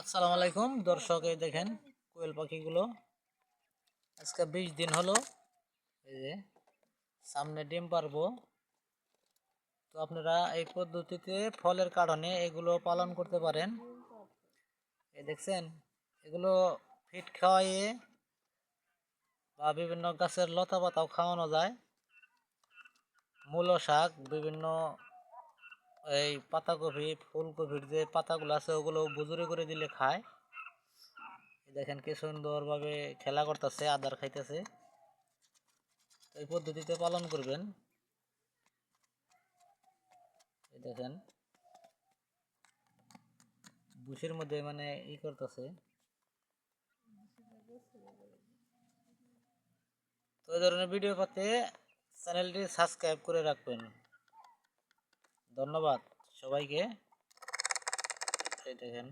আসসালামু আলাইকুম দর্শক, এই দেখেন কোয়েল পাখিগুলো আজকে 20 দিন হলো। এই যে সামনে ডিম পারবো। তো আপনারা এই পদ্ধতিতে ফলের কারণে এগুলো পালন করতে পারেন। এই দেখছেন, এগুলো ফিট খাওয়াইয়ে বা বিভিন্ন গাছের লতা পাতাও খাওয়ানো যায়। মূলো শাক, বিভিন্ন এই পাতাকপি, ফুলকপির যে পাতাগুলো আছে ওগুলো বুজুরি করে দিলে খায়। দেখেন কি সুন্দরভাবে খেলা করতেছে, আদার খাইতেছে। এই পদ্ধতিতে পালন করবেন। এই দেখেন বুশের মধ্যে মানে করতেছে। তো এই ধরনের ভিডিও পেতে চ্যানেলটি সাবস্ক্রাইব করে রাখবেন। ধন্যবাদ সবাইকে। এই দেখেন।